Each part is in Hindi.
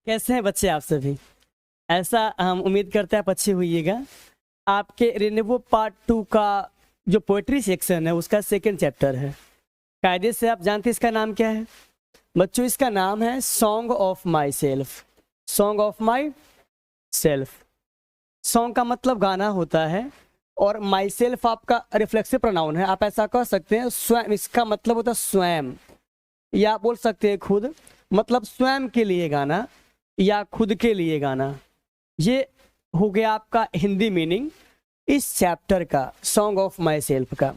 कैसे हैं बच्चे आप सभी। ऐसा हम उम्मीद करते हैं आप अच्छे होइएगा। आपके रेनेवो पार्ट 2 का जो पोएट्री सेक्शन है उसका सेकंड चैप्टर है। कायदे से आप जानते हैं इसका नाम क्या है बच्चों? इसका नाम है song of my self. Song of my self. Song का मतलब गाना होता है और माई सेल्फ आपका रिफ्लेक्सिव प्रोनाउन है। आप ऐसा कह सकते हैं स्वयं, इसका मतलब होता है स्वयं, या आप बोल सकते हैं खुद, मतलब स्वयं के लिए गाना या खुद के लिए गाना। ये हो गया आपका हिंदी मीनिंग इस चैप्टर का, सॉन्ग ऑफ माई सेल्फ का।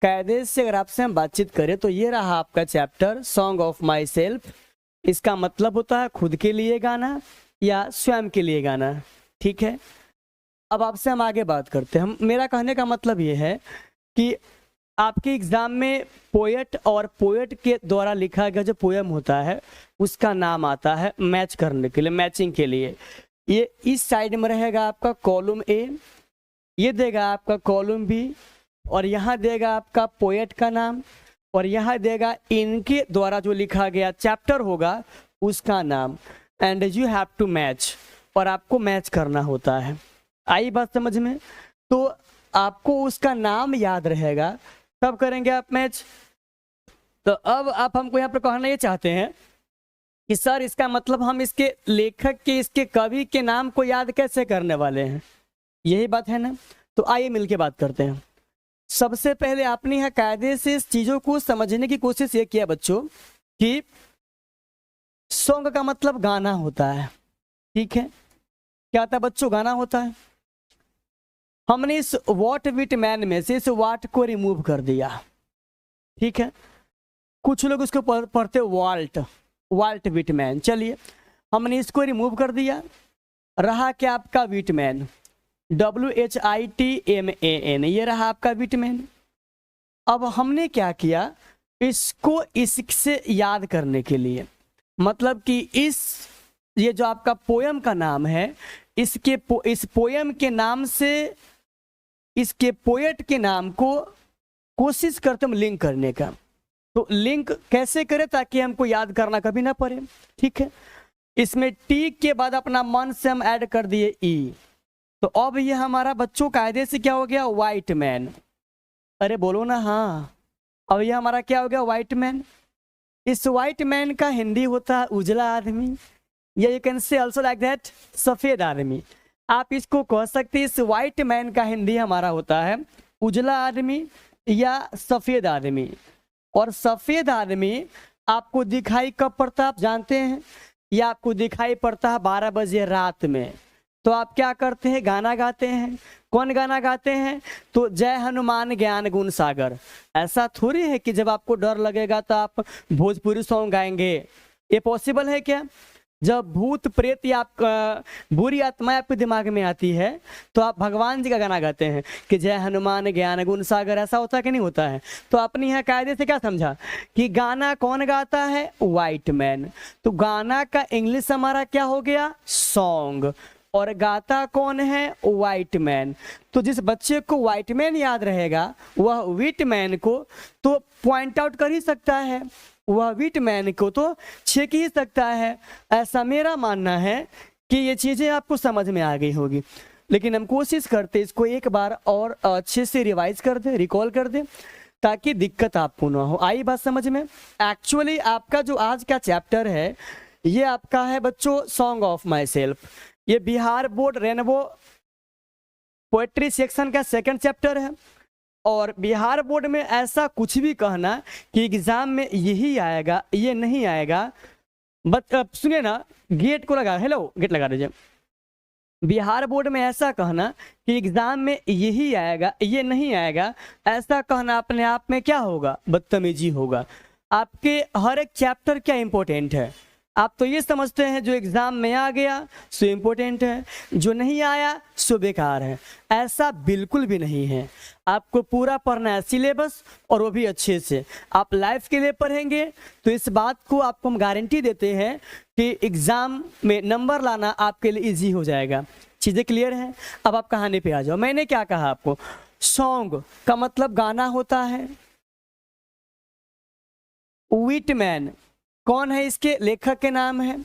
कायदे से अगर आपसे हम बातचीत करें तो ये रहा आपका chapter song of my self. इसका मतलब होता है खुद के लिए गाना या स्वयं के लिए गाना। ठीक है, अब आपसे हम आगे बात करते हैं। मेरा कहने का मतलब ये है कि आपके एग्जाम में पोएट और पोएट के द्वारा लिखा गया जो पोएम होता है उसका नाम आता है मैच करने के लिए, मैचिंग के लिए। ये इस साइड में रहेगा आपका कॉलम ए, ये देगा आपका कॉलम बी, और यहाँ देगा आपका पोएट का नाम, और यहाँ देगा इनके द्वारा जो लिखा गया चैप्टर होगा उसका नाम। And you have to match, और आपको मैच करना होता है। आई बात समझ में? तो आपको उसका नाम याद रहेगा तब करेंगे आप मैच। तो अब आप हमको यहाँ पर कहना ये चाहते हैं कि सर इसका मतलब हम इसके लेखक के, इसके कवि के नाम को याद कैसे करने वाले हैं, यही बात है ना? तो आइए मिलके बात करते हैं। सबसे पहले आपने यहाँ कायदे से इस चीजों को समझने की कोशिश ये किया बच्चों कि सॉन्ग का मतलब गाना होता है। ठीक है, क्या होता है बच्चों? गाना होता है। हमने इस वॉट विट मैन में से इस वाट को रिमूव कर दिया। ठीक है, कुछ लोग उसको पढ़ते वाल्ट, वाल्ट विटमैन। चलिए हमने इसको रिमूव कर दिया, रहा क्या आपका विटमैन, WHITMAN, ये रहा आपका विटमैन। अब हमने क्या किया, इसको इससे याद करने के लिए, मतलब कि ये जो आपका पोयम का नाम है, इस पोयम के नाम से इसके पोएट के नाम को कोशिश करते हम लिंक करने का। तो लिंक कैसे करें ताकि हमको याद करना कभी ना पड़े। ठीक है, इसमें टी के बाद अपना मन से हम ऐड कर दिए ई। तो अब ये हमारा बच्चों कायदे से क्या हो गया, वाइट मैन। अरे बोलो ना हाँ। अब ये हमारा क्या हो गया, वाइट मैन। इस वाइट मैन का हिंदी होता है उजला आदमी, या you can say also like that सफेद आदमी। आप इसको कह सकते हैं इस वाइट मैन का हिंदी हमारा होता है उजला आदमी या सफेद आदमी। और सफेद आदमी आपको दिखाई कब पड़ता है आप जानते हैं? या आपको दिखाई पड़ता है 12 बजे रात में। तो आप क्या करते हैं, गाना गाते हैं। कौन गाना गाते हैं? तो जय हनुमान ज्ञान गुण सागर। ऐसा थोड़ी है कि जब आपको डर लगेगा तो आप भोजपुरी सॉन्ग गाएंगे, ये पॉसिबल है क्या? जब भूत प्रेत या बुरी आत्मा आपके दिमाग में आती है तो आप भगवान जी का गाना गाते हैं कि जय हनुमान ज्ञान गुण सागर। ऐसा होता है कि नहीं होता है? तो आपने यहाँ कायदे से क्या समझा कि गाना कौन गाता है, वाइट मैन। तो गाना का इंग्लिश हमारा क्या हो गया, सॉन्ग, और गाता कौन है, वाइट मैन। तो जिस बच्चे को वाइट मैन याद रहेगा वह विट मैन को तो पॉइंट आउट कर ही सकता है, वह विट मैन को तो छेक ही सकता है। ऐसा मेरा मानना है कि ये चीजें आपको समझ में आ गई होगी। लेकिन हम कोशिश करते इसको एक बार और अच्छे से रिवाइज कर दे, रिकॉल कर दे, ताकि दिक्कत आपको ना हो। आई बात समझ में? एक्चुअली आपका जो आज का चैप्टर है ये आपका है बच्चों सॉन्ग ऑफ माई सेल्फ। ये Bihar board rainbow poetry section का सेकंड चैप्टर है। और बिहार बोर्ड में ऐसा कुछ भी कहना कि एग्जाम में यही आएगा, ये नहीं आएगा। बट सुनिए ना, गेट को लगा, हेलो गेट लगा दीजिए। बिहार बोर्ड में ऐसा कहना कि एग्जाम में यही आएगा, ये नहीं आएगा, ऐसा कहना अपने आप में क्या होगा, बदतमीजी होगा। आपके हर एक चैप्टर क्या इंपॉर्टेंट है। आप तो ये समझते हैं जो एग्जाम में आ गया सो इम्पोर्टेंट है, जो नहीं आया सो बेकार है। ऐसा बिल्कुल भी नहीं है। आपको पूरा पढ़ना है सिलेबस, और वो भी अच्छे से। आप लाइफ के लिए पढ़ेंगे तो इस बात को आपको हम गारंटी देते हैं कि एग्जाम में नंबर लाना आपके लिए इजी हो जाएगा। चीजें क्लियर हैं? अब आप कहानी पे आ जाओ। मैंने क्या कहा आपको, सॉन्ग का मतलब गाना होता है। विटमैन कौन है, इसके लेखक के नाम है।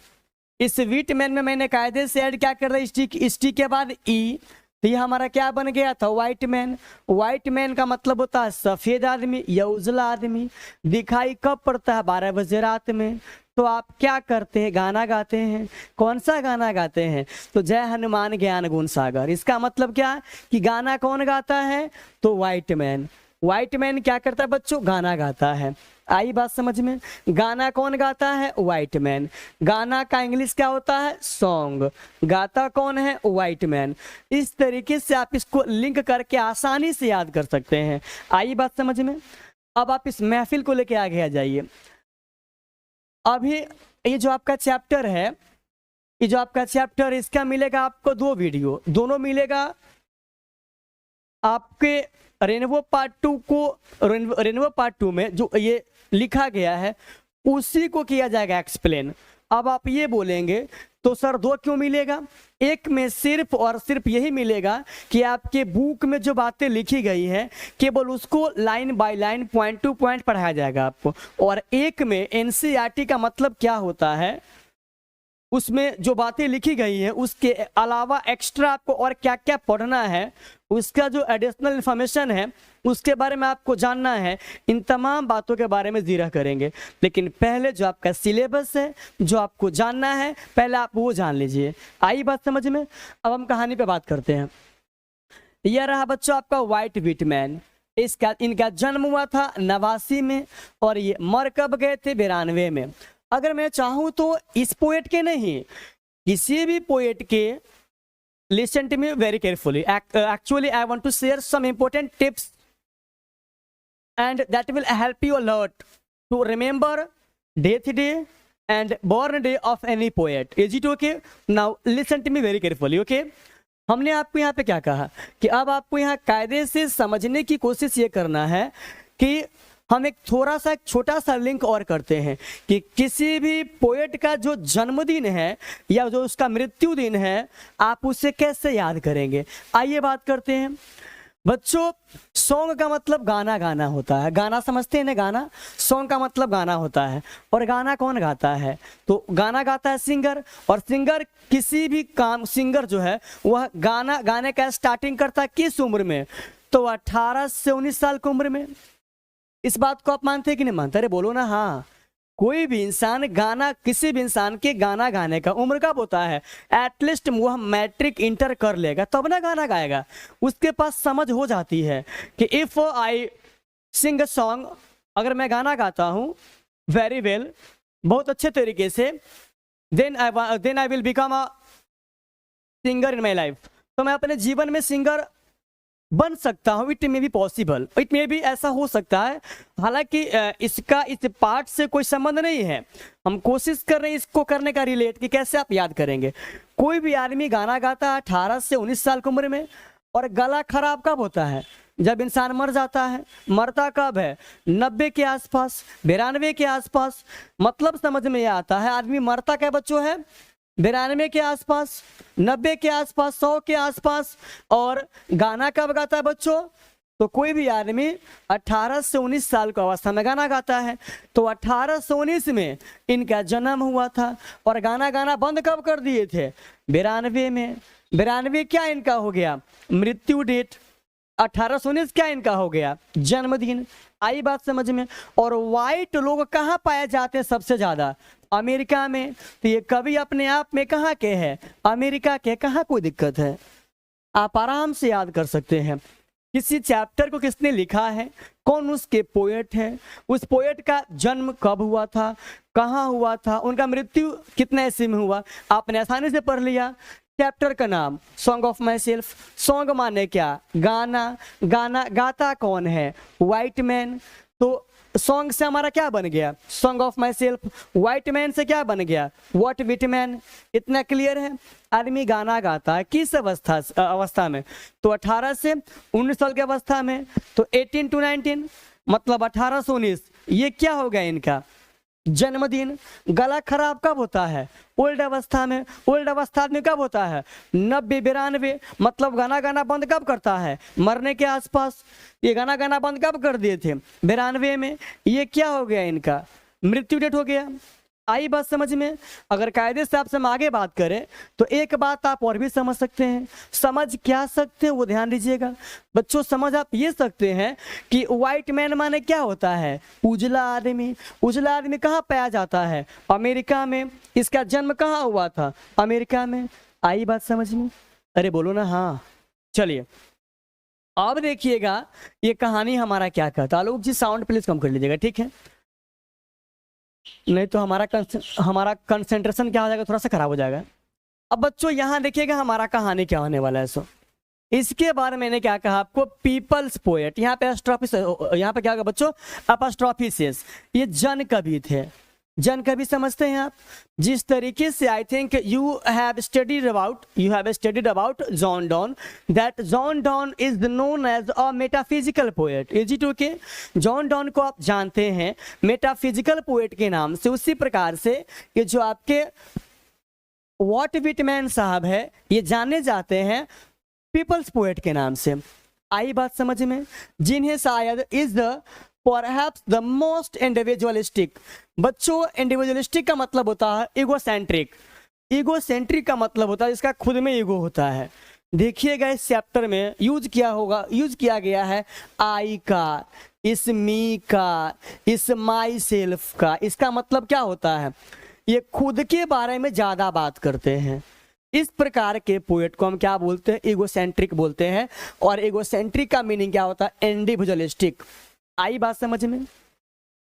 इस विटमैन में मैंने कायदे से ऐड क्या कर दिया, टी के बाद ई, तो ये हमारा क्या बन गया था, व्हाइट मैन। व्हाइट मैन का मतलब होता है सफेद आदमी या उजला आदमी। दिखाई कब पड़ता है, 12 बजे रात में। तो आप क्या करते हैं, गाना गाते हैं। कौन सा गाना गाते हैं, तो जय हनुमान ज्ञान गुण सागर। इसका मतलब क्या है कि गाना कौन गाता है, तो व्हाइट मैन। व्हाइट मैन क्या करता है बच्चों, गाना गाता है। आई बात समझ में, गाना कौन गाता है, व्हाइट मैन। गाना का इंग्लिश क्या होता है, सॉन्ग। गाता कौन है, व्हाइट मैन। इस तरीके से आप इसको लिंक करके आसानी से याद कर सकते हैं। आई बात समझ में। अब आप इस महफिल को लेके आगे आ जाइए। अभी ये जो आपका चैप्टर है, ये जो आपका चैप्टर, इसका मिलेगा आपको 2 वीडियो, दोनों मिलेगा आपके रेनबो पार्ट 2 को, रेनबो पार्ट 2 में जो ये लिखा गया है उसी को किया जाएगा एक्सप्लेन। अब आप ये बोलेंगे तो सर 2 क्यों मिलेगा, एक में सिर्फ और सिर्फ यही मिलेगा कि आपके बुक में जो बातें लिखी गई है केवल उसको line by line, point two point पढ़ाया जाएगा आपको। और एक में एनसीईआरटी का मतलब क्या होता है, उसमें जो बातें लिखी गई है उसके अलावा एक्स्ट्रा आपको और क्या क्या पढ़ना है, उसका जो एडिशनल इंफॉर्मेशन है उसके बारे में आपको जानना है। इन तमाम बातों के बारे में जीरा करेंगे। लेकिन पहले जो आपका सिलेबस है, जो आपको जानना है, पहले आप वो जान लीजिए। आई बात समझ में। अब हम कहानी पे बात करते हैं। यह रहा बच्चों आपका व्हाइट विटमैन। इनका जन्म हुआ था 89 में और ये मर कब गए थे, 92 में। अगर मैं चाहूं तो इस पोएट के नहीं, किसी भी पोएट के, listen to me very carefully. Actually, I want to share some important tips and that will help you a lot to remember death day and born day of any poet. Is it okay? Now listen to me very carefully, okay? हमने आपको यहाँ पे क्या कहा कि अब आपको यहाँ कायदे से समझने की कोशिश ये करना है कि हम एक थोड़ा सा छोटा सा लिंक और करते हैं कि किसी भी पोएट का जो जन्मदिन है या जो उसका मृत्यु दिन है आप उसे कैसे याद करेंगे। आइए बात करते हैं बच्चों। सॉन्ग का मतलब गाना गाना होता है, गाना समझते हैं ना, गाना। सॉन्ग का मतलब गाना होता है। और गाना कौन गाता है, तो गाना गाता है सिंगर। और सिंगर किसी भी काम, सिंगर जो है वह गाना गाने का स्टार्टिंग करता है किस उम्र में, तो 18 से 19 साल की उम्र में। इस बात को आप मानते हैं कि नहीं मानते, अरे बोलो ना। हाँ, कोई भी इंसान गाना, किसी भी इंसान के गाना गाने का उम्र कब होता है, एटलीस्ट वह मैट्रिक इंटर कर लेगा तब ना गाना गाएगा। उसके पास समझ हो जाती है कि if I Singh a song, अगर मैं गाना गाता हूँ वेरी वेल, बहुत अच्छे तरीके से, then I will become a singer in my life. तो मैं अपने जीवन में सिंगर बन सकता हूँ। It may be possible, it may be ऐसा हो सकता है। हालांकि इसका इस पार्ट से कोई संबंध नहीं है। हम कोशिश कर रहे हैं इसको करने का रिलेट कि कैसे आप याद करेंगे। कोई भी आदमी गाना गाता है 18 से 19 साल की उम्र में। और गला खराब कब होता है, जब इंसान मर जाता है। मरता कब है, 90 के आसपास, 92 के आसपास। मतलब समझ में आता है आदमी मरता क्या बच्चों है, 92 के आसपास, 90 के आसपास, 100 के आसपास। और गाना कब गाता है बच्चों, तो कोई भी आदमी 18 से 19 साल की अवस्था में गाना गाता है। तो 18 से 19 में इनका जन्म हुआ था। और गाना गाना बंद कब कर दिए थे, 92 में। 92 क्या इनका हो गया, मृत्यु डेट। 1819 क्या इनका हो गया, जन्मदिन। आई बात समझ में। और व्हाइट लोग कहाँ पाए जाते हैं सबसे ज्यादा, अमेरिका में। तो ये कवि अपने आप में कहाँ के हैं, अमेरिका के। कहाँ कोई दिक्कत है, आप आराम से याद कर सकते हैं। किसी चैप्टर को किसने लिखा है, कौन उसके पोएट है, उस पोएट का जन्म कब हुआ था, कहाँ हुआ था, उनका मृत्यु कितने ईस्वी में हुआ, आपने आसानी से पढ़ लिया। चैप्टर का नाम song of my self. Song माने क्या, गाना। गाना गाता कौन है, व्हाइट मैन। तो सॉन्ग से हमारा क्या बन गया, song of my self. White man से क्या बन गया, व्हाट विटमैन। इतना क्लियर है। आदमी गाना गाता है किस अवस्था में, तो 18 से 19 साल की अवस्था में। तो 18 to 19 मतलब 18 से 19, ये क्या हो गया इनका जन्मदिन। गला खराब कब होता है, ओल्ड अवस्था में। ओल्ड अवस्था में कब होता है, 90 92, मतलब गाना गाना बंद कब करता है, मरने के आसपास। ये गाना गाना बंद कब कर दिए थे, 92 में। ये क्या हो गया इनका, मृत्यु डेट हो गया। आई बात समझ में? अगर कायदे से आपसे हम आगे बात करें तो एक बात आप और भी समझ सकते हैं। समझ क्या सकते हैं वो ध्यान दीजिएगा बच्चों। समझ आप ये सकते हैं कि व्हाइट मैन माने क्या होता है? उजला आदमी। उजला आदमी कहाँ पाया जाता है? अमेरिका में। इसका जन्म कहाँ हुआ था? अमेरिका में। आई बात समझ में? अरे बोलो ना हाँ। चलिए अब देखिएगा ये कहानी हमारा क्या कहता है। आलोक जी साउंड प्लीज कम कर लीजिएगा, ठीक है? नहीं तो हमारा कंसंट्रेशन क्या हो जाएगा, थोड़ा सा खराब हो जाएगा। अब बच्चों यहाँ देखिएगा हमारा कहानी क्या होने वाला है। सो इसके बारे में मैंने क्या कहा आपको, पीपल्स पोएट। यहाँ पे एस्ट्रोफिस, यहाँ पे क्या होगा बच्चों, एपोस्ट्रोफिस। ये जन कवि थे। जन कवि समझते हैं आप? जिस तरीके से I think you have studied about John Donne, that John Donne is known as a metaphysical poet. Is it okay? John Donne को आप जानते हैं मेटाफिजिकल पोएट के नाम से। उसी प्रकार से ये जो आपके वॉल्ट व्हिटमैन साहब है ये जाने जाते हैं पीपल्स पोएट के नाम से। आई बात समझ में? जिन्हें शायद is the perhaps the most individualistic. बच्चों इंडिविजुअलिस्टिक का मतलब होता है इगोसेंट्रिक। इगोसेंट्रिक का मतलब होता है इसका खुद में ईगो होता है। देखिएगा इस चैप्टर में यूज किया गया है आई का, इस मी का, इस माई सेल्फ का। इसका मतलब क्या होता है? ये खुद के बारे में ज्यादा बात करते हैं। इस प्रकार के पोएट को हम क्या बोलते हैं? इगोसेंट्रिक बोलते हैं। और इगोसेंट्रिक का मीनिंग क्या होता है? इंडिविजुअलिस्टिक। आई बात समझ में?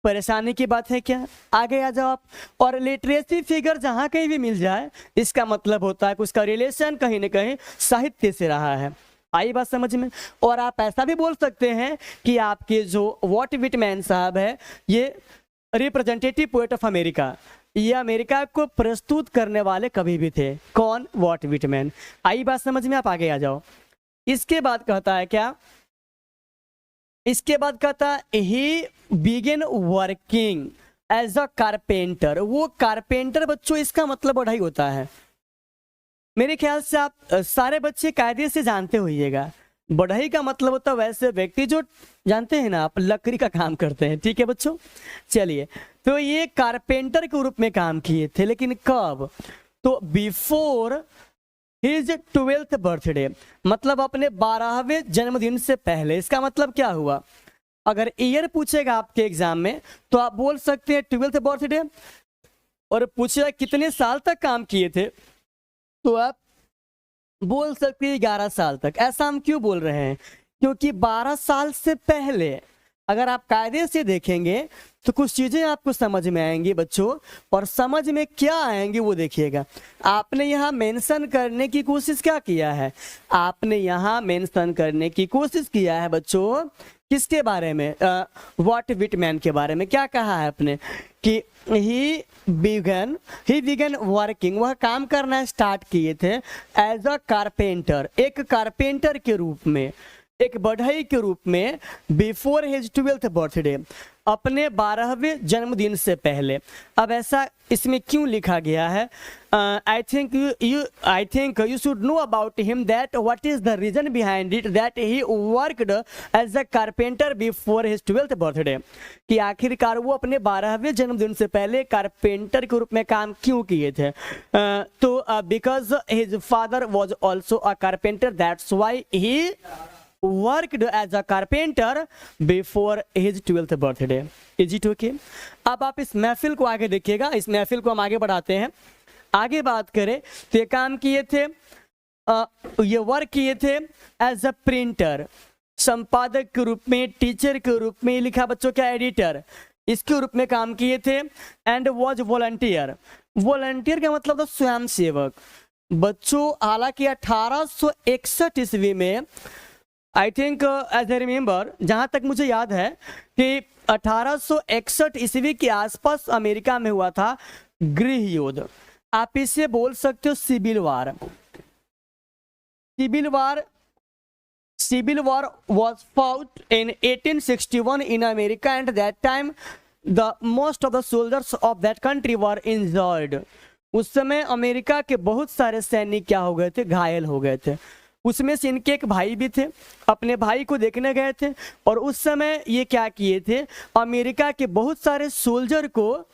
परेशानी की बात है क्या? आगे आ जाओ आप। और लिटरेसी फिगर जहां कहीं भी मिल जाए इसका मतलब होता है कि उसका रिलेशन कहीं ना कहीं साहित्य से रहा है। आई बात समझ में? और आप ऐसा भी बोल सकते हैं कि आपके जो वॉल्ट व्हिटमैन साहब है ये रिप्रेजेंटेटिव पोएट ऑफ अमेरिका, ये अमेरिका को प्रस्तुत करने वाले कवि भी थे। कौन? Vault Whitman. आई बात समझ में? आप आगे आ जाओ। इसके बाद कहता है क्या? इसके बाद कहता है he began working as a carpenter. वो कारपेंटर बच्चों इसका मतलब बढ़ाई होता है। मेरे ख्याल से आप सारे बच्चे कायदे से जानते होइएगा। बढ़ई का मतलब होता है वैसे व्यक्ति जो, जानते हैं ना आप, लकड़ी का काम करते हैं। ठीक है बच्चों? चलिए तो ये कारपेंटर के रूप में काम किए थे, लेकिन कब? तो बिफोर हिज 12th बर्थडे, मतलब अपने 12वें जन्मदिन से पहले। इसका मतलब क्या हुआ? अगर ईयर पूछेगा आपके एग्जाम में तो आप बोल सकते हैं 12th बर्थडे, और पूछेगा कितने साल तक काम किए थे तो आप बोल सकते हैं 11 साल तक। ऐसा हम क्यों बोल रहे हैं? क्योंकि 12 साल से पहले अगर आप कायदे से देखेंगे तो कुछ चीजें आपको समझ में आएंगी बच्चों। और समझ में क्या आएंगी वो देखिएगा। आपने यहाँ मेंशन करने की कोशिश क्या किया है? आपने यहाँ मेंशन करने की कोशिश किया है बच्चों किसके बारे में? वॉल्ट व्हिटमैन के बारे में। क्या कहा है आपने? कि ही बिगन वर्किंग, वह काम करना स्टार्ट किए थे एज अ कारपेंटर, एक कारपेंटर के रूप में, एक बढ़ई के रूप में, बिफोर हिज 12th बर्थडे, अपने 12वें जन्मदिन से पहले। अब ऐसा इसमें क्यों लिखा गया है? I think you should know about him that what is the reason behind it that he worked as a carpenter before his 12th birthday. कि आखिरकार वो अपने 12वें जन्मदिन से पहले कारपेंटर के रूप में काम क्यों किए थे? तो because his father was also a carpenter, that's why he worked as a carpenter before his 12th birthday. Is it okay? अब आप इस महफिल को आगे देखिएगा। इस महफिल को हम आगे बढ़ाते हैं। आगे बात करें तो ये काम किए थे, ये वर्क किए थे एज अ प्रिंटर, संपादक के रूप में, टीचर के रूप में, लिखा बच्चों क्या, एडिटर, इसके रूप में काम किए थे। And was volunteer. वॉलंटियर का मतलब था स्वयं सेवक बच्चों। हालांकि 1861 ईस्वी में I think as a remember, जहां तक मुझे याद है कि 1861 ईस्वी के आसपास अमेरिका में हुआ था गृह युद्ध। आप इसे बोल सकते हो civil war. Civil war was fought in 1861 in America, and that time the most of the soldiers of that country were injured. उस समय अमेरिका के बहुत सारे सैनिक क्या हो गए थे? घायल हो गए थे। उसमें से इनके एक भाई भी थे, अपने भाई को देखने गए थे। और उस समय ये क्या किए थे? अमेरिका के बहुत सारे सोल्जर को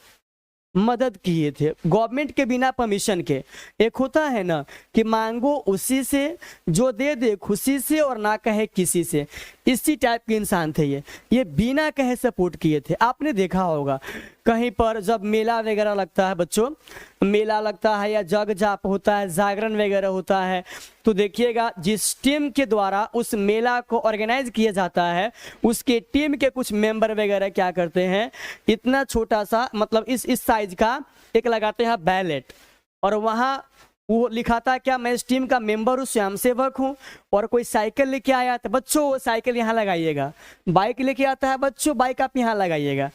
मदद किए थे गवर्नमेंट के बिना परमिशन के। एक होता है ना कि मांगो उसी से जो दे दे खुशी से और ना कहे किसी से, इसी टाइप के इंसान थे ये बिना कहे सपोर्ट किए थे। आपने देखा होगा कहीं पर जब मेला वगैरह लगता है बच्चों, मेला लगता है या जग जाप होता है, जागरण वगैरह होता है, तो देखिएगा जिस टीम के द्वारा उस मेला को ऑर्गेनाइज किया जाता है उसके टीम के कुछ मेंबर वगैरह क्या करते हैं, इतना छोटा सा मतलब इस साइज का एक लगाते हैं बैलेट, और वहाँ वो लिखाता है क्या, मैं इस टीम का मेंबर हूँ, स्वयंसेवक हूँ। और कोई साइकिल लेके आया तो बच्चों वो साइकिल यहाँ लगाइएगा, बाइक लेके आता है बच्चों बाइक आप यहाँ लगाइएगा,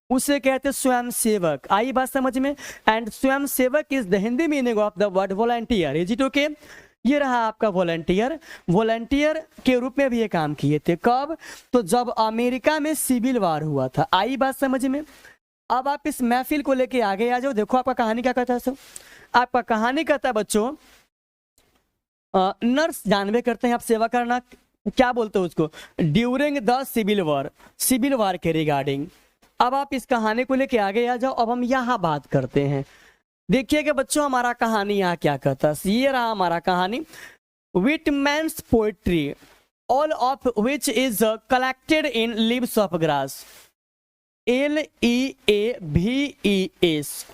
उसे कहते हैं स्वयंसेवक। आई बात समझ में? And Swayamsevak is the Hindi meaning of the word volunteer. Is it okay? ये रहा आपका वॉलंटियर। वॉलंटियर के रूप में भी ये काम किए थे। कब? तो जब अमेरिका में सिविल वार हुआ था। आई बात समझ में? अब आप इस महफिल को लेके आगे आ जाओ। देखो आपका कहानी क्या कहता है सब। आपका कहानी कहता है बच्चों नर्स जानवे करते हैं आप सेवा करना, क्या बोलते हो उसको, during the civil war, civil war के रिगार्डिंग। अब आप इस कहानी को लेके आगे आ जाओ। अब हम यहाँ बात करते हैं। देखिएगा बच्चों हमारा कहानी यहाँ क्या कहता है। ये रहा हमारा कहानी। Whitman's poetry all of which is collected in Leaves of Grass, LEAVES,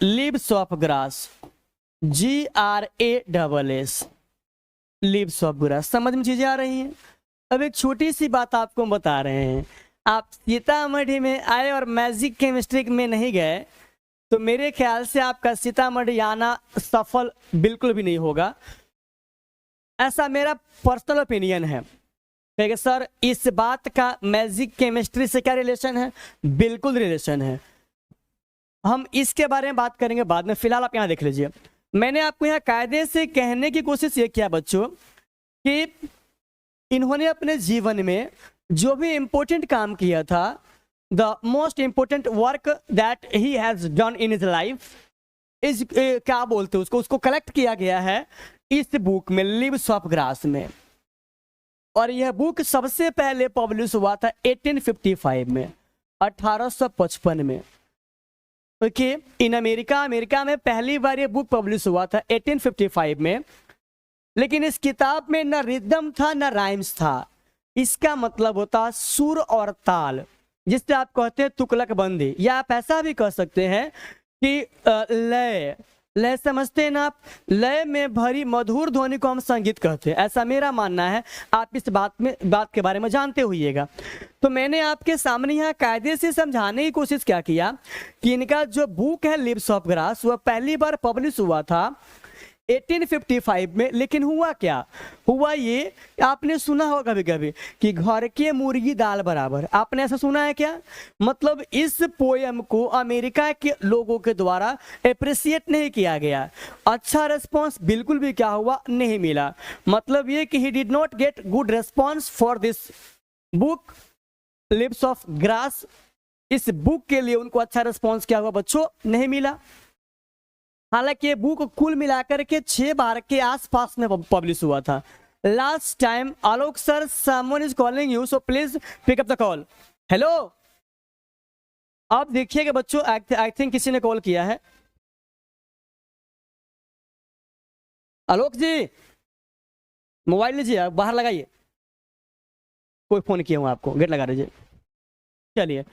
Leaves of Grass, GRASS, Leaves of Grass. समझ में चीजें आ रही हैं? अब एक छोटी सी बात आपको बता रहे हैं। आप सीतामढ़ी में आए और मैजिक केमिस्ट्री में नहीं गए तो मेरे ख्याल से आपका सीतामढ़ी आना सफल बिल्कुल भी नहीं होगा, ऐसा मेरा पर्सनल ओपिनियन है। ठीक है सर, इस बात का मैजिक केमिस्ट्री से क्या रिलेशन है? बिल्कुल रिलेशन है। हम इसके बारे में बात करेंगे बाद में, फिलहाल आप यहाँ देख लीजिए। मैंने आपको यहाँ कायदे से कहने की कोशिश ये किया बच्चों कि इन्होंने अपने जीवन में जो भी इंपॉर्टेंट काम किया था, the most important work that he has done in his life is, क्या बोलते हैं उसको कलेक्ट किया गया है इस बुक में, लीव्स ऑफ ग्रास में। और यह बुक सबसे पहले पब्लिश हुआ था 1855 में, 1855 में। ओके, इन अमेरिका में पहली बार ये बुक पब्लिश हुआ था 1855 में। लेकिन इस किताब में न रिदम था न राइम्स था। इसका मतलब होता सुर और ताल, जिससे आप कहते हैं तुकलक बंदी, या आप ऐसा भी कह सकते हैं कि लय। लय समझते हैं ना आप? लय में भरी मधुर ध्वनि को हम संगीत कहते हैं, ऐसा मेरा मानना है। आप इस बात के बारे में जानते होइएगा। तो मैंने आपके सामने यहाँ कायदे से समझाने की कोशिश क्या किया कि इनका जो बुक है लीव्स ऑफ ग्रास वह पहली बार पब्लिश हुआ था 1855 में। लेकिन हुआ क्या? हुआ ये, आपने सुना होगा कभी कभी कि घर के मुर्गी दाल बराबर। आपने ऐसा सुना है क्या? मतलब इस पोयम को अमेरिका के लोगों के द्वारा अप्रिशिएट नहीं किया गया, अच्छा रेस्पॉन्स बिल्कुल भी क्या हुआ नहीं मिला। मतलब ये कि he did not get good response for this book leaves of grass. इस बुक के लिए उनको अच्छा रेस्पॉन्स क्या हुआ बच्चों? नहीं मिला। हालांकि ये बुक कुल मिलाकर के 6 बार के आसपास में पब्लिश हुआ था। Last time Alok sir, someone is calling you, so please pick up the call. Hello, आप देखिएगा बच्चों, आई थिंक किसी ने कॉल किया है। आलोक जी मोबाइल लीजिए, आप बाहर लगाइए। कोई फोन किया हूँ आपको, गेट लगा दीजिए। चलिए,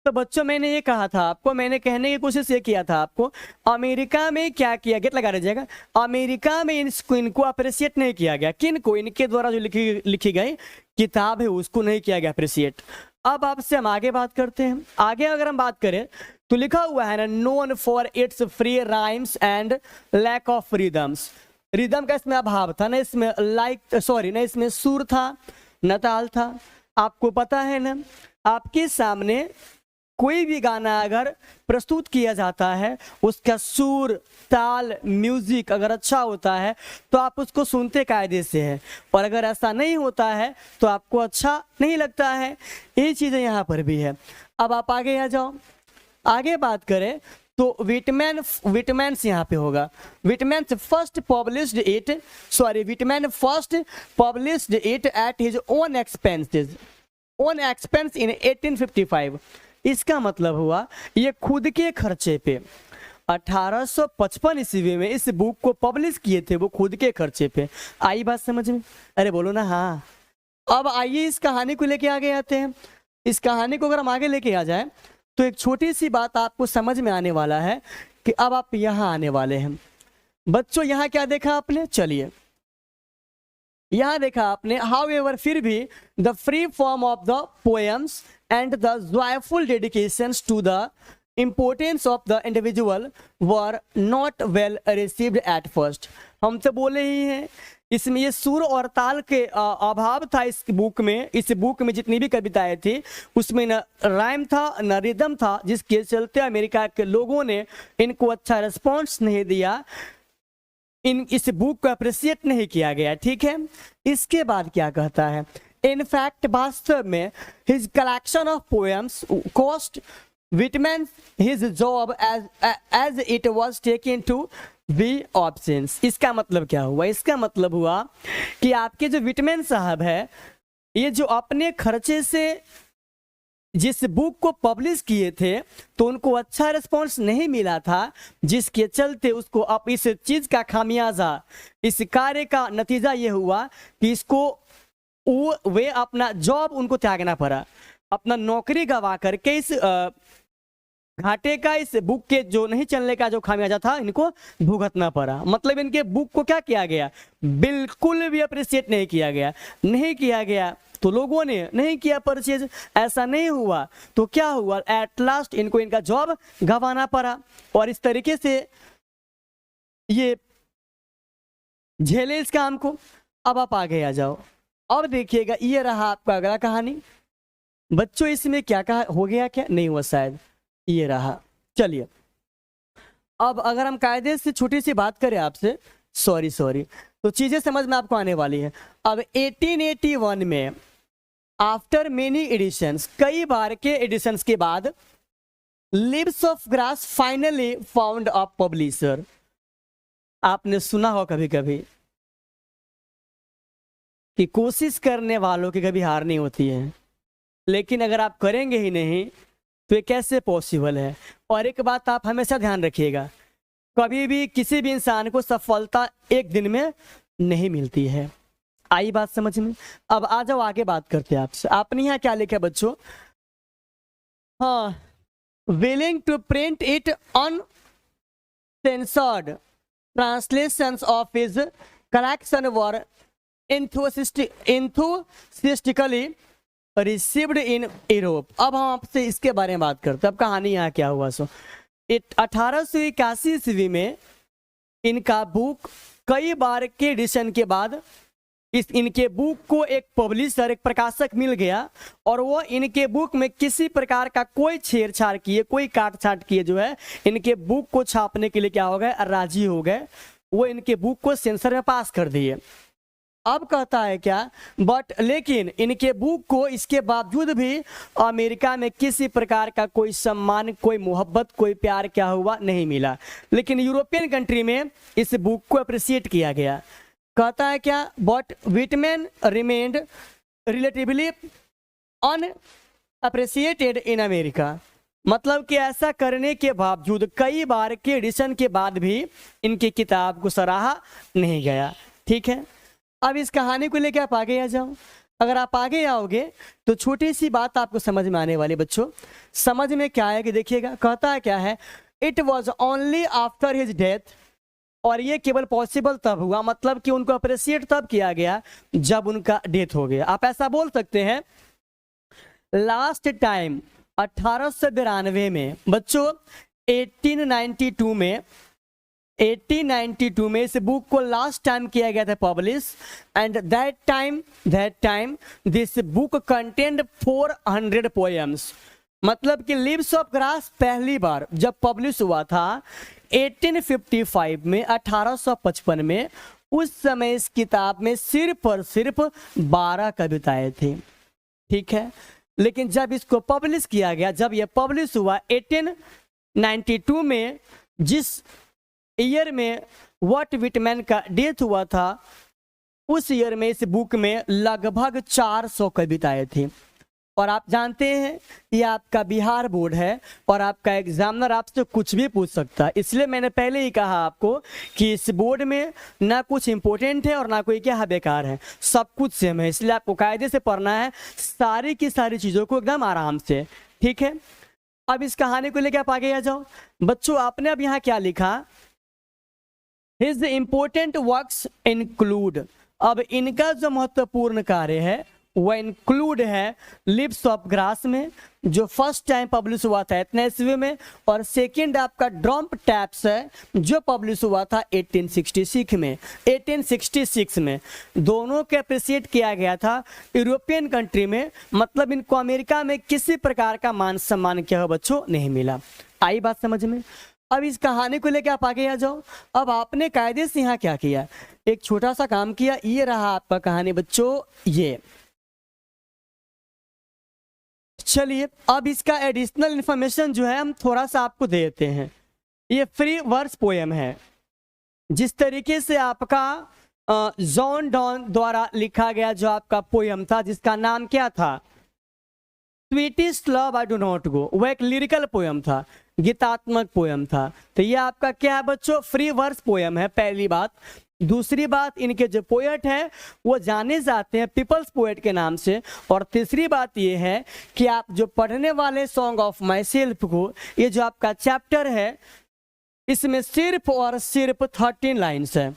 तो बच्चों मैंने ये कहा था आपको, मैंने कहने की कोशिश ये किया था आपको, अमेरिका में क्या किया, गेट लगा दीजिएगा। अमेरिका में इनको अप्रिशिएट नहीं किया गया। किनको? इनके द्वारा जो लिखी गई किताब है उसको नहीं किया गया अप्रिशिएट। अब आपसे हम आगे बात करते हैं। आगे अगर हम बात करें तो लिखा हुआ है ना, known for its free rhymes and lack of rhythms. Rhythm का इसमें अभाव था, ना इसमें ना इसमें सुर था न ताल था। आपको पता है ना, आपके सामने कोई भी गाना अगर प्रस्तुत किया जाता है, उसका सुर ताल म्यूजिक अगर अच्छा होता है तो आप उसको सुनते कायदे से हैं, और अगर ऐसा नहीं होता है तो आपको अच्छा नहीं लगता है। ये चीज़ें यहाँ पर भी है। अब आप आगे आ जाओ। आगे बात करें तो विटमैन्स यहाँ पे होगा। Whitman first published it at his own expense इन 1855। इसका मतलब हुआ ये खुद के खर्चे पे 1855 ईस्वी में इस बुक को पब्लिश किए थे वो खुद के खर्चे पे। आई बात समझ में? अरे बोलो ना हाँ। अब आइए इस कहानी को लेके आगे आते हैं। इस कहानी को अगर हम आगे लेके आ जाए तो एक छोटी सी बात आपको समझ में आने वाला है कि अब आप यहाँ आने वाले हैं। बच्चों यहाँ क्या देखा आपने? चलिए यहाँ देखा आपने, हाउएवर फिर भी the free form of the poems and the joyful dedications to the importance of the individual were not well received at first। हम तो बोले ही हैं इसमें ये सुर और ताल के अभाव था इस बुक में। इस बुक में जितनी भी कविताएं थी उसमें न राइम था न रिदम था, जिसके चलते अमेरिका के लोगों ने इनको अच्छा रिस्पॉन्स नहीं दिया, इस बुक को अप्रिशिएट नहीं किया गया। ठीक है, इसके बाद क्या कहता है? इनफैक्ट वास्तव में his collection of poems cost Whitman his job as it was taken to be options। इसका मतलब क्या हुआ? इसका मतलब हुआ कि आपके जो विटमैन साहब है ये जो अपने खर्चे से जिस बुक को पब्लिश किए थे तो उनको अच्छा रिस्पॉन्स नहीं मिला था, जिसके चलते उसको अब इस चीज का खामियाजा, इस कार्य का नतीजा ये हुआ कि इसको वे अपना जॉब उनको त्यागना पड़ा, अपना नौकरी गवा करके इस घाटे का, इस बुक के जो नहीं चलने का जो खामियाजा था इनको भुगतना पड़ा। मतलब इनके बुक को क्या किया गया? बिल्कुल भी अप्रिशिएट नहीं किया गया। नहीं किया गया तो लोगों ने नहीं किया परचेज, ऐसा नहीं हुआ तो क्या हुआ? एट लास्ट इनको इनका जॉब गंवाना पड़ा और इस तरीके से ये झेले इस काम को। अब आप आगे आ जाओ। अब देखिएगा ये रहा आपका अगला कहानी। बच्चों इसमें क्या कहा हो गया? क्या नहीं हुआ शायद? ये रहा। चलिए अब अगर हम कायदे से छोटी सी बात करें आपसे, सॉरी तो चीजें समझ में आपको आने वाली है। अब 1881 में आफ्टर मेनी एडिशंस, कई बार के एडिशंस के बाद, Leaves of Grass finally found a publisher. आपने सुना हो कभी कभी कि कोशिश करने वालों की कभी हार नहीं होती है, लेकिन अगर आप करेंगे ही नहीं तो ये कैसे पॉसिबल है? और एक बात आप हमेशा ध्यान रखिएगा, कभी भी किसी भी इंसान को सफलता एक दिन में नहीं मिलती है। आई बात समझ में? अब आ जाओ आगे बात करते हैं आपसे। आपने यहाँ क्या लिखा बच्चों? हाँ, willing to print it uncensored translations of his collection were enthusiastically received in Europe. अब हम आपसे इसके बारे में बात करते हैं। अब कहानी यहाँ क्या हुआ? 1881 ईस्वी में इनका बुक कई बार के एडिशन के बाद इनके बुक को एक पब्लिशर, एक प्रकाशक मिल गया और वो इनके बुक में किसी प्रकार का कोई छेड़छाड़ किए, कोई काट छाट किए जो है इनके बुक को छापने के लिए क्या हो गए? राजी हो गए। वो इनके बुक को सेंसर में पास कर दिए। अब कहता है क्या? बट लेकिन इनके बुक को इसके बावजूद भी अमेरिका में किसी प्रकार का कोई सम्मान, कोई मोहब्बत, कोई प्यार क्या हुआ? नहीं मिला। लेकिन यूरोपियन कंट्री में इस बुक को अप्रिशिएट किया गया। कहता है क्या? But Whitman remained relatively unappreciated in America. मतलब कि ऐसा करने के बावजूद कई बार के एडिशन के बाद भी इनकी किताब को सराहा नहीं गया। ठीक है, अब इस कहानी को लेकर आप आगे आ जाओ। अगर आप आगे आओगे तो छोटी सी बात आपको समझ में आने वाली। बच्चों समझ में क्या है कि देखिएगा, कहता है क्या है? It was only after his death, और ये केवल पॉसिबल तब हुआ, मतलब कि उनको अप्रिशिएट तब किया गया जब उनका डेथ हो गया। आप ऐसा बोल सकते हैं लास्ट टाइम 1892 में बच्चों 1892 में इस बुक को लास्ट टाइम किया गया था publish, and that time this book contained 400 poems. मतलब कि लिव्स ऑफ ग्रास पहली बार जब पब्लिश हुआ था 1855 में, 1855 में, उस समय इस किताब में सिर्फ और सिर्फ 12 कविताएं थी। ठीक है, लेकिन जब इसको पब्लिश किया गया, जब यह पब्लिश हुआ 1892 में, जिस ईयर में वॉल्ट विटमैन का डेथ हुआ था, उस ईयर में इस बुक में लगभग 400 कविताएं थी। और आप जानते हैं ये आपका बिहार बोर्ड है और आपका एग्जामिनर आपसे कुछ भी पूछ सकता है। इसलिए मैंने पहले ही कहा आपको कि इस बोर्ड में ना कुछ इंपॉर्टेंट है और ना कोई क्या है बेकार है, सब कुछ सेम है। इसलिए आपको कायदे से पढ़ना है सारी की सारी चीज़ों को एकदम आराम से, ठीक है। अब इस कहानी को लेकर आप आगे आ जाओ। बच्चों आपने अब यहाँ क्या लिखा, हिज इम्पोर्टेंट वर्क्स इंक्लूड। अब इनका जो महत्वपूर्ण कार्य है वह इंक्लूड है लिप्स ऑफ ग्रास में, जो फर्स्ट टाइम पब्लिश हुआ था 18 में, और सेकंड आपका ड्रम्प टैप्स है जो पब्लिश हुआ था 1866 में। दोनों को अप्रिशिएट किया गया था यूरोपियन कंट्री में, मतलब इनको अमेरिका में किसी प्रकार का मान सम्मान क्या हो बच्चों नहीं मिला। आई बात समझ में। अब इस कहानी को लेकर आप आगे आ जाओ। अब आपने कायदे से यहाँ क्या किया, एक छोटा सा काम किया। ये रहा आपका कहानी बच्चों ये। चलिए अब इसका एडिशनल इंफॉर्मेशन जो है हम थोड़ा सा आपको दे देते हैं। ये फ्री वर्स पोएम है, जिस तरीके से आपका जॉन डॉन द्वारा लिखा गया जो आपका पोएम था जिसका नाम क्या था, sweetest love I do not go, वह एक लिरिकल पोएम था, गीतात्मक पोएम था। तो ये आपका क्या है बच्चों, फ्री वर्स पोएम है, पहली बात। दूसरी बात, इनके जो पोएट हैं वो जाने जाते हैं पीपल्स पोएट के नाम से। और तीसरी बात ये है कि आप जो पढ़ने वाले सॉन्ग ऑफ माई सेल्फ को, ये जो आपका चैप्टर है इसमें सिर्फ और सिर्फ 13 लाइन्स है,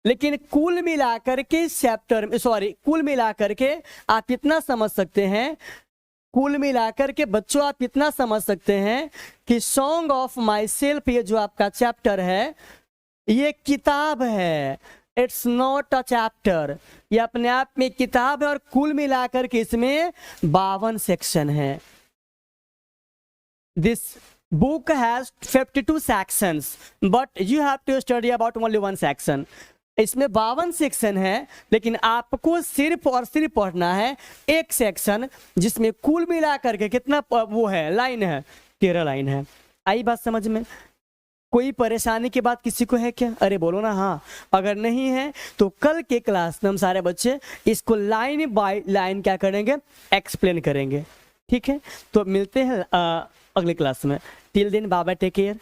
लेकिन कुल मिलाकर के चैप्टर में कुल मिलाकर के आप इतना समझ सकते हैं, कुल मिलाकर के बच्चों आप इतना समझ सकते हैं कि सॉन्ग ऑफ माई सेल्फ ये जो आपका चैप्टर है ये किताब है, इट्स नॉट अ चैप्टर। ये अपने आप में किताब है और कुल मिलाकर के इसमें 52 सेक्शन है। This book has 52 sections but you have to study about only 1 section. इसमें 52 सेक्शन है, लेकिन आपको सिर्फ और सिर्फ पढ़ना है एक सेक्शन, जिसमें कुल मिलाकर के कितना वो है लाइन है, 13 लाइन है। आई बात समझ में। कोई परेशानी की बात किसी को है क्या, अरे बोलो ना हाँ। अगर नहीं है तो कल के क्लास में हम सारे बच्चे इसको लाइन बाय लाइन क्या करेंगे, एक्सप्लेन करेंगे, ठीक है। तो मिलते हैं अगले क्लास में। Till then bye bye, take care.